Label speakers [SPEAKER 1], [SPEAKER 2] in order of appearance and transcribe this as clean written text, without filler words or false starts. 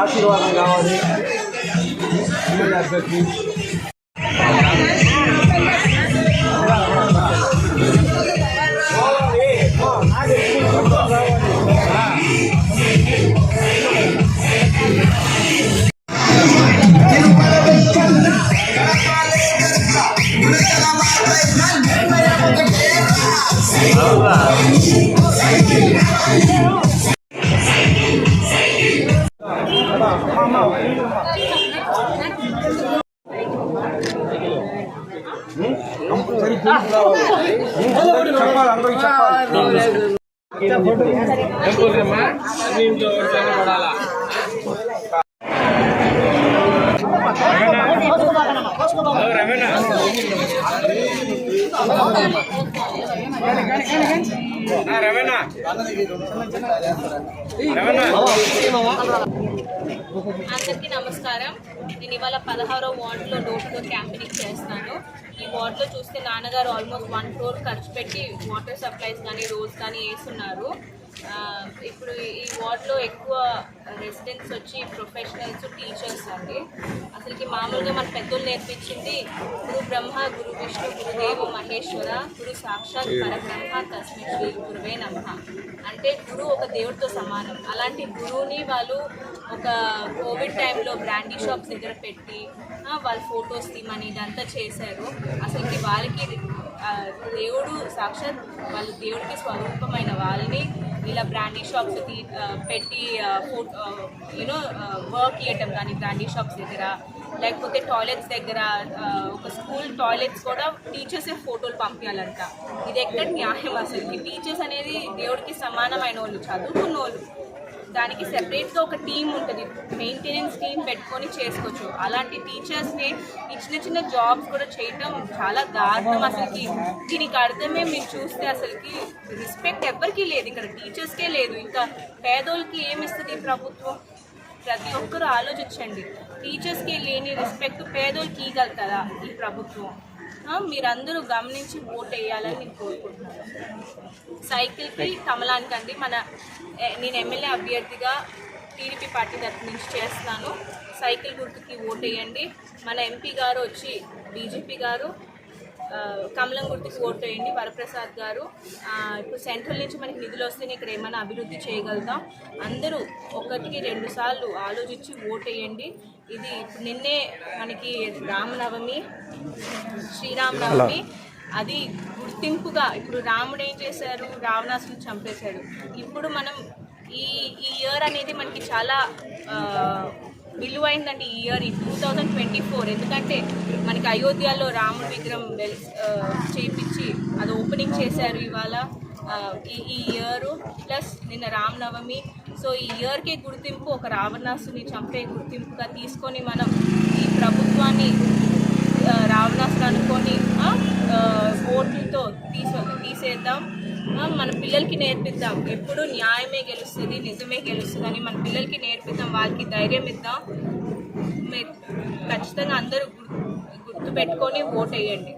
[SPEAKER 1] ఆశీర్వాదం కావాలి.
[SPEAKER 2] అందరికీ నమస్కారం. నేను ఇవాళ 16వ వార్డులో డోర్ టు డోర్ క్యాంపెయినింగ్ చేస్తున్నాను. ఈ వార్డులో చూస్తే నాన్నగారు ఆల్మోస్ట్ 1 crore ఖర్చు పెట్టి వాటర్ సప్లైస్ కానీ రోడ్స్ కానీ వేస్తున్నారు. ఇప్పుడు ఈ వార్డులో ఎక్కువ రెసిడెంట్స్ వచ్చి ప్రొఫెషనల్స్, టీచర్స్ అండి. అసలుకి మామూలుగా మన పెద్దలు నేర్పించింది గురు బ్రహ్మ, గురు విష్ణు, గురుదేవ మహేశ్వర, గురు సాక్షాత్ పరబ్రహ్మ తస్మై శ్రీ గురువే నమః. అంటే గురువు ఒక దేవుడితో సమానం. అలాంటి గురువుని వాళ్ళు ఒక కోవిడ్ టైంలో బ్రాండీ షాప్స్ దగ్గర పెట్టి వాళ్ళ ఫొటోస్ తీమని ఇదంతా చేశారు. అసలుకి వాళ్ళకి దేవుడు సాక్షాత్ వాళ్ళు దేవుడికి స్వరూపమైన వాళ్ళని ఇలా బ్రాండీ షాప్స్ పెట్టి వర్క్ చేయటం కానీ బ్రాండీ షాప్స్ దగ్గర, లేకపోతే టాయిలెట్స్ దగ్గర ఒక స్కూల్ టాయిలెట్స్ కూడా టీచర్సే ఫోటోలు పంపించాలంట. ఇది ఎక్కడ న్యాయం? అసలుకి టీచర్స్ అనేది దేవుడికి సమానమైన వాళ్ళు, చదువుకున్న వాళ్ళు. దానికి సెపరేట్గా ఒక టీం ఉంటుంది, మెయింటెనెన్స్ టీం పెట్టుకొని చేసుకోవచ్చు. అలాంటి టీచర్స్ని ఈ చిన్న జాబ్స్ కూడా చేయటం చాలా దారుణం. అసలుకి దీనికి అర్థమే మీరు చూస్తే అసలుకి రెస్పెక్ట్ ఎవరికి లేదు, ఇక్కడ టీచర్స్కే లేదు. ఇంకా పేదోళ్ళకి ఏమిస్తుంది ప్రభుత్వం? ప్రతి ఒక్కరూ ఆలోచించండి. టీచర్స్కి లేని రెస్పెక్ట్ పేదోళ్ళకి ఇవ్వగలుగుతారా ఈ ప్రభుత్వం? మీరందరూ గమనించి ఓట్ వేయాలని నేను కోరుకుంటున్నాను. సైకిల్కి కమలానికి అండి, నేను ఎమ్మెల్యే అభ్యర్థిగా టీడీపీ పార్టీ తరఫు నుంచి చేస్తున్నాను. సైకిల్ గుర్తుకి ఓట్ వేయండి. మన ఎంపీ గారు వచ్చి బీజేపీ గారు, కమలం గుర్తుకి ఓట్ వేయండి వరప్రసాద్ గారు. ఇప్పుడు సెంట్రల్ నుంచి మనకి నిధులు వస్తేనే ఇక్కడ ఏమైనా అభివృద్ధి చేయగలుగుతాం. అందరూ 1-2 సార్లు ఆలోచించి ఓట్ వేయండి. ఇది ఇప్పుడు నిన్నే మనకి రామనవమి, శ్రీరామనవమి, అది గుర్తింపుగా ఇప్పుడు రాముడు ఏం చేశారు, రావణాసుని చంపేశాడు. ఇప్పుడు మనం ఈ ఇయర్ అనేది మనకి చాలా విలువైందండి. ఈ ఇయర్ 2024, ఎందుకంటే మనకి అయోధ్యలో రాముడి విగ్రహం చేయించి అది ఓపెనింగ్ చేశారు ఇవాళ ఈ ఇయర్, ప్లస్ నిన్న రామనవమి. సో ఈ ఇయర్కే గుర్తింపు, ఒక రావణాసుని చంపే గుర్తింపుగా తీసుకొని మనం ఈ ప్రభుత్వాన్ని రావణాసుని అనుకొని ఓట్లతో తీసేద్దాం. మన పిల్లలకి నేర్పిద్దాం, ఎప్పుడు న్యాయమే గెలుస్తుంది, నిజమే గెలుస్తుంది అని మన పిల్లలకి నేర్పిద్దాం, వాళ్ళకి ధైర్యం ఇద్దాం. మీరు ఖచ్చితంగా అందరూ గుర్తుపెట్టుకొని ఓట్ వేయండి.